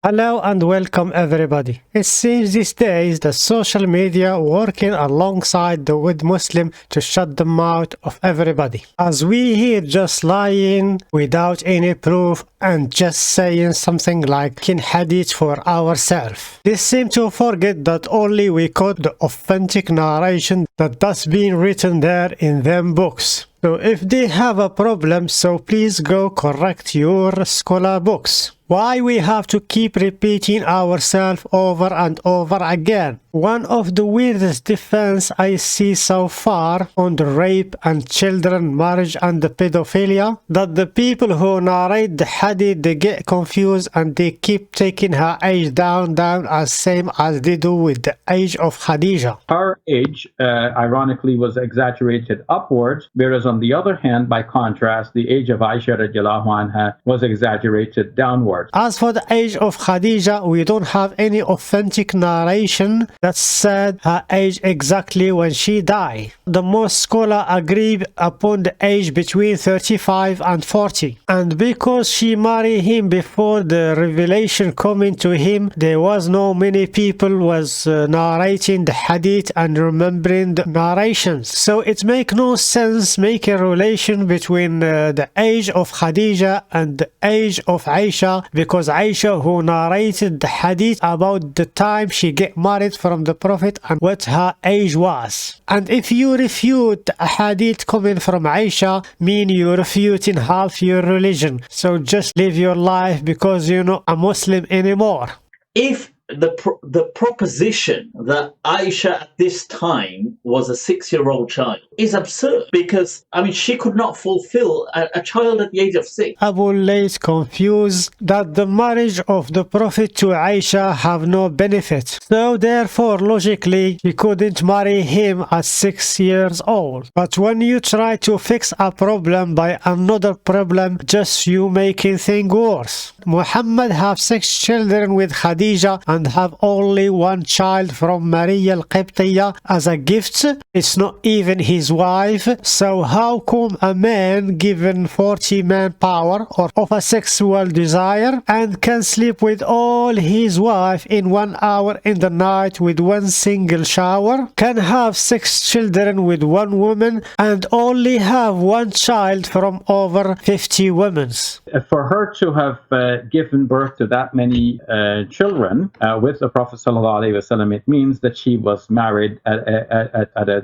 Hello and welcome everybody. It seems these days that social media working alongside the with Muslim to shut the mouth of everybody. As we here just lying without any proof and just saying something like in hadith for ourselves. They seem to forget that only we quote the authentic narration that's been written there in them books. So if they have a problem, so please go correct your scholar books. Why we have to keep repeating ourselves over and over again? One of the weirdest defense I see so far on the rape and children marriage and the pedophilia, that the people who narrate the hadith, they get confused and they keep taking her age down as same as they do with the age of Khadija. Her age, ironically, was exaggerated upwards, whereas on the other hand, by contrast, the age of Aisha radiallahu anha was exaggerated downwards. As for the age of Khadija, we don't have any authentic narration that said her age exactly when she died. The most scholars agree upon the age between 35 and 40. And because she married him before the revelation coming to him, there was no many people was narrating the hadith and remembering the narrations. So it make no sense make a relation between the age of Khadija and the age of Aisha, because Aisha who narrated the hadith about the time she get married from the Prophet and what her age was. And if you refute a hadith coming from Aisha, mean you're refuting half your religion. So just live your life because you're not a Muslim anymore. If the proposition that Aisha at this time was a 6-year-old child is absurd, because she could not fulfill a child at the age of 6. Abu Layth confused that the marriage of the Prophet to Aisha have no benefit, so therefore logically she couldn't marry him at 6 years old. But when you try to fix a problem by another problem, just you making things worse. Muhammad have 6 children with Khadija and have only 1 child from Maria al-Qibtiyya as a gift. It's not even his wife. So how come a man given 40 manpower or of a sexual desire and can sleep with all his wife in 1 hour in the night with 1 single shower, can have 6 children with 1 woman and only have 1 child from over 50 women? For her to have given birth to that many children with the Prophet ﷺ, it means that she was married at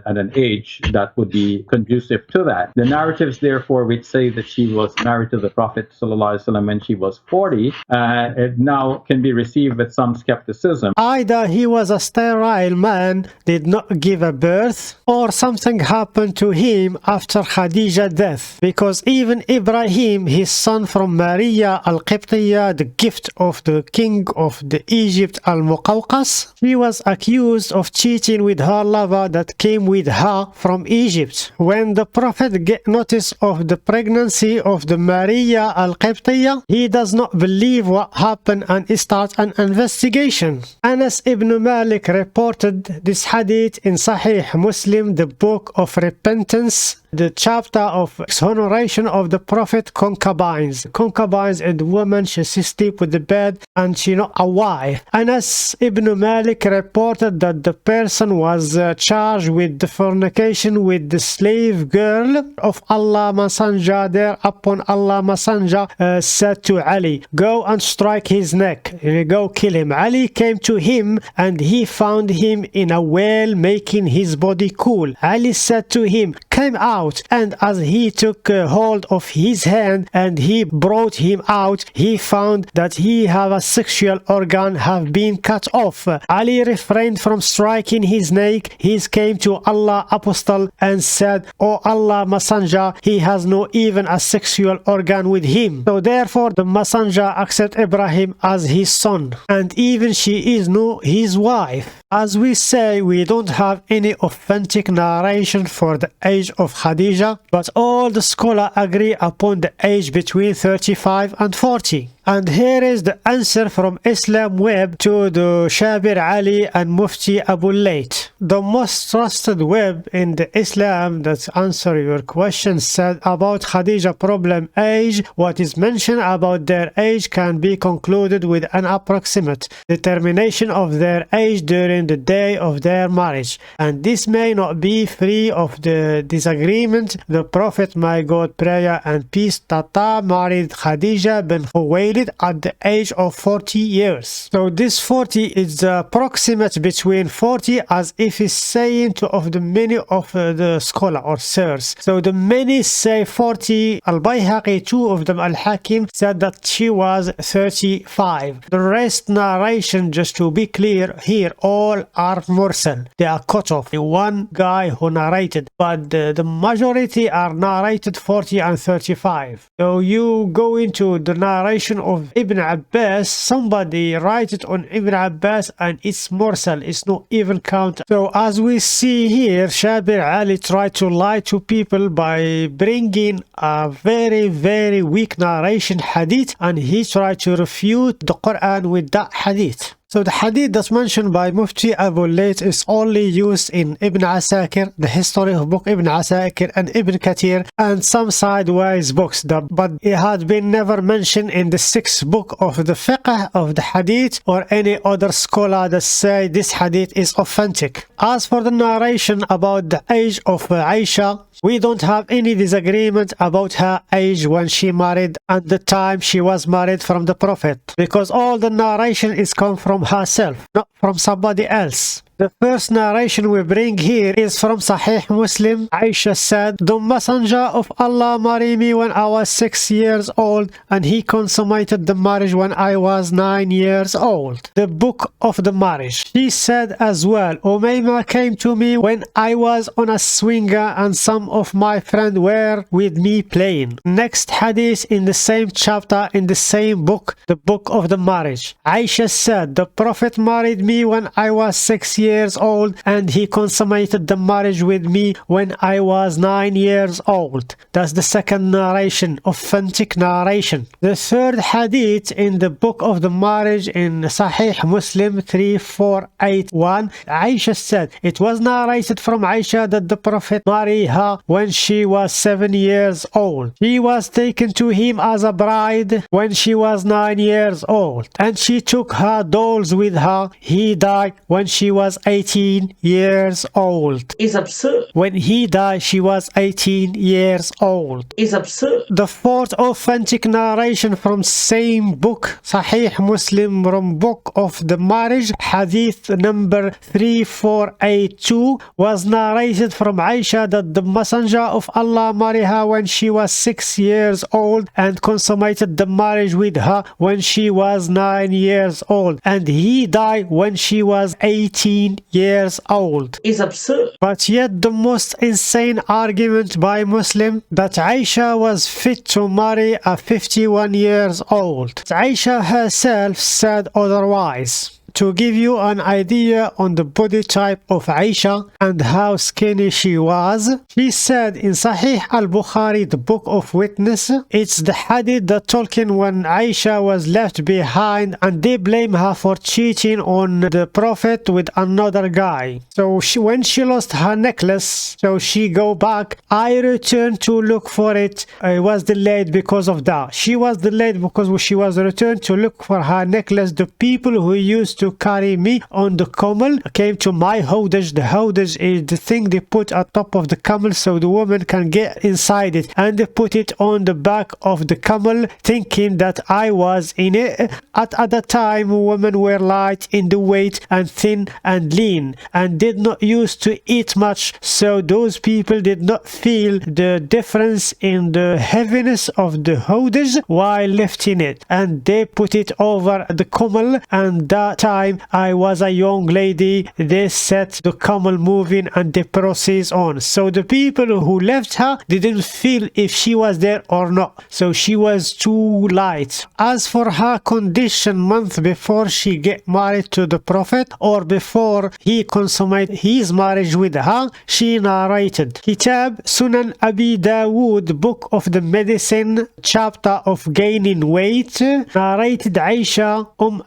an age that would be conducive to that. The narratives, therefore, which say that she was married to the Prophet ﷺ when she was 40, it now can be received with some skepticism. Either he was a sterile man, did not give a birth, or something happened to him after Khadija's death, because even Ibrahim, his son from Maria al-Qibtiyya, the gift of the king of the Egypt al-Muqawqas, he was accused of cheating with her lover that came with her from Egypt. When the Prophet get notice of the pregnancy of the Maria al-Qibtiyya, he does not believe what happened and starts an investigation. Anas ibn Malik reported this hadith in Sahih Muslim, the book of repentance, the chapter of exoneration of the Prophet concubines. Concubines is the woman, she sleep with the bed and she not a wife. Anas ibn Malik reported that the person was charged with the fornication with the slave girl of Allah Messenger. There upon Allah Messenger said to Ali, go and strike his neck, go kill him. Ali came to him and he found him in a well making his body cool. Ali said to him, come out, and as he took hold of his hand and he brought him out, he found that he have a sexual organ have been cut off. Ali refrained from striking his neck. He came to Allah Apostle and said, O Allah Messenger, he has no even a sexual organ with him. So therefore the Messenger accepted Ibrahim as his son, and even she is no his wife. As we say, we don't have any authentic narration for the age of Khadija, but all the scholars agree upon the age between 35 and 40. And here is the answer from Islam Web to the Shabir Ali and Mufti Abu Layth. The most trusted web in the Islam that answer your question said about Khadija problem age. What is mentioned about their age can be concluded with an approximate determination of their age during the day of their marriage, and this may not be free of the disagreement. The Prophet, may God prayer and peace Tata, married Khadija bin Khuwaylid at the age of 40 years. So this 40 is the approximate between 40, as if it's saying to of the many of the scholar or sirs. So the many say 40. Al-Bayhaqi, two of them, Al-Hakim, said that she was 35. The rest narration, just to be clear here, all are mursal. They are cut off. The one guy who narrated, but the majority are narrated 40 and 35. So you go into the narration of Ibn Abbas, somebody write it on Ibn Abbas and it's mursal, it's not even count. So as we see here, Shabir Ali tried to lie to people by bringing a very weak narration hadith, and he tried to refute the Quran with that hadith. So the hadith that's mentioned by Mufti Abu Layth is only used in Ibn Asakir, the history of book Ibn Asakir, and Ibn Kathir, and some sideways books, but it had been never mentioned in the sixth book of the fiqh of the hadith or any other scholar that say this hadith is authentic. As for the narration about the age of Aisha, we don't have any disagreement about her age when she married and the time she was married from the Prophet, because all the narration is come from herself, not from somebody else. The first narration we bring here is from Sahih Muslim. Aisha said, "The Messenger of Allah married me when I was 6 years old, and he consummated the marriage when I was 9 years old." The book of the marriage. She said as well, "Umayma came to me when I was on a swinger, and some of my friends were with me playing." Next hadith in the same chapter in the same book, the book of the marriage. Aisha said, "The Prophet married me when I was 6 years old, and he consummated the marriage with me when I was 9 years old." That's the second narration, authentic narration. The third hadith in the book of the marriage in Sahih Muslim 3481, Aisha said, "It was narrated from Aisha that the Prophet married her when she was 7 years old. She was taken to him as a bride when she was 9 years old, and she took her dolls with her. He died when she was 18 years old." Is absurd. When he died, she was 18 years old. Is absurd. The fourth authentic narration from same book, Sahih Muslim, from book of the marriage, hadith number 3482, was narrated from Aisha that the Messenger of Allah married her when she was 6 years old and consummated the marriage with her when she was 9 years old, and he died when she was 18 years old. Is absurd. But yet the most insane argument by Muslim that Aisha was fit to marry a 51 years old. Aisha herself said otherwise. To give you an idea on the body type of Aisha and how skinny she was, she said in Sahih al-Bukhari, the book of witness, it's the hadith that talking when Aisha was left behind and they blame her for cheating on the Prophet with another guy. So when she lost her necklace, so she go back, I returned to look for it. It was delayed because of that. She was delayed because she was returned to look for her necklace. The people who used to carry me on the camel came to my hodaj. The hodaj is the thing they put at top of the camel so the woman can get inside it, and they put it on the back of the camel thinking that I was in it. At the time, women were light in the weight and thin and lean and did not used to eat much, so those people did not feel the difference in the heaviness of the hodaj while lifting it, and they put it over the camel, and that time time I was a young lady, they set the camel moving and the process on. So the people who left her didn't feel if she was there or not. So she was too light. As for her condition month before she get married to the Prophet or before he consummated his marriage with her, she narrated. Kitab Sunan Abi Dawood, book of the medicine, chapter of gaining weight, narrated Aisha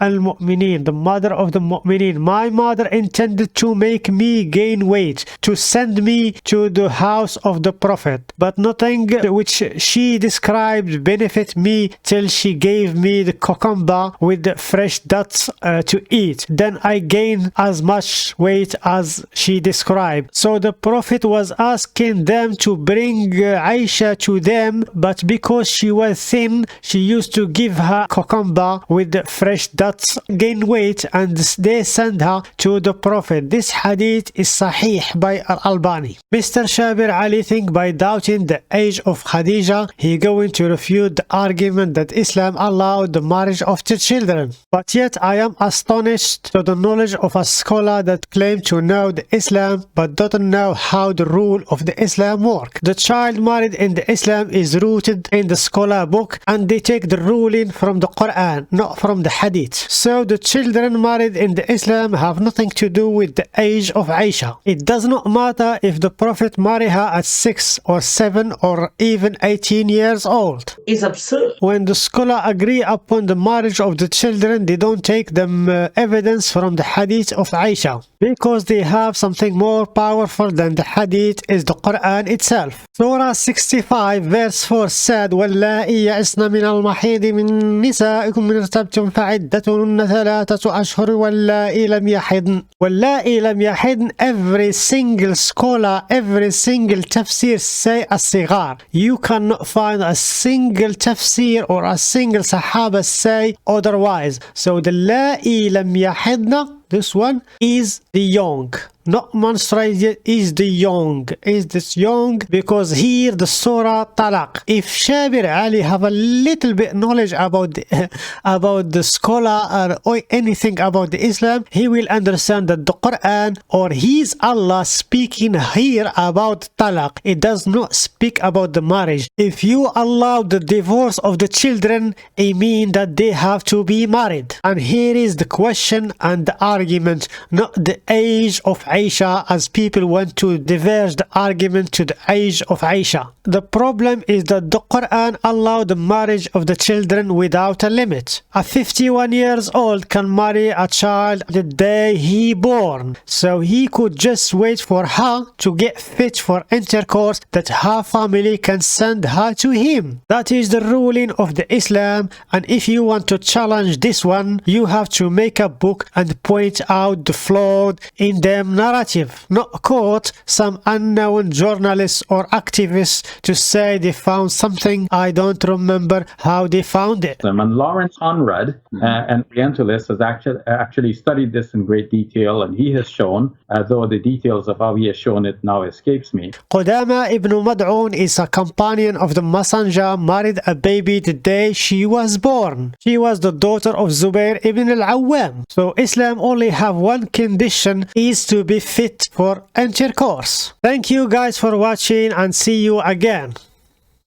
al-Mu'mineen, the mother of the Mu'mineen. My mother intended to make me gain weight, to send me to the house of the Prophet, but nothing which she described benefit me till she gave me the cucumber with the fresh nuts to eat. Then I gained as much weight as she described. So the Prophet was asking them to bring Aisha to them, but because she was thin, she used to give her cucumber with the fresh nuts, gain weight, and they send her to the Prophet. This hadith is sahih by Al-Albani. Mr. Shabir Ali think by doubting the age of Khadija, he going to refute the argument that Islam allowed the marriage of the children. But yet I am astonished to the knowledge of a scholar that claimed to know the Islam but doesn't know how the rule of the Islam work. The child married in the Islam is rooted in the scholar book, and they take the ruling from the Quran, not from the Hadith. So the children married in the Islam have nothing to do with the age of Aisha. It does not matter if the Prophet married her at 6 or 7 or even 18 years old. It's absurd. When the scholar agree upon the marriage of the children, they don't take them evidence from the Hadith of Aisha, because they have something more powerful than the Hadith is the Quran itself. Surah 65 verse 4 said, وَاللَّائِي يَئِسْنَ مِنَ الْمَحِيضِ مِن نِسَائِكُمْ مِنْ ارْتَبْتُمْ فَعِدَّتُهُنَّ ثَلَاثَةُ أَشْهُرٍ وَاللَّائِي لَمْ يَحِضْنَ. وَاللَّائِي لَمْ يَحِضْنَ, every single scholar, every single tafsir say as-sighar. You cannot find a single tafsir or a single sahaba say otherwise. So the la'i lam yahidna, this one is the young, not menstruated, is the young, is this young, because here the surah talaq. If Shabir Ali have a little bit knowledge about the scholar or anything about the Islam, he will understand that the Quran or his Allah speaking here about talaq. It does not speak about the marriage. If you allow the divorce of the children, it means that they have to be married. And here is the question and the argument, not the age of Aisha, as people want to diverge the argument to the age of Aisha. The problem is that the Quran allowed the marriage of the children without a limit. A 51 years old can marry a child the day he born, so he could just wait for her to get fit for intercourse that her family can send her to him. That is the ruling of the Islam, and if you want to challenge this one, you have to make a book and point out the flawed in them narrative, not quote some unknown journalists or activists to say they found something. I don't remember how they found it. And Lawrence Conrad, an Orientalist, has actually studied this in great detail, and he has shown, though the details of how he has shown it now escapes me. Qudama ibn Mad'un is a companion of the Messenger, married a baby the day she was born. She was the daughter of Zubair ibn al-Awwam. So Islam only have one condition, is to be fit for intercourse. Thank you guys for watching, and see you again.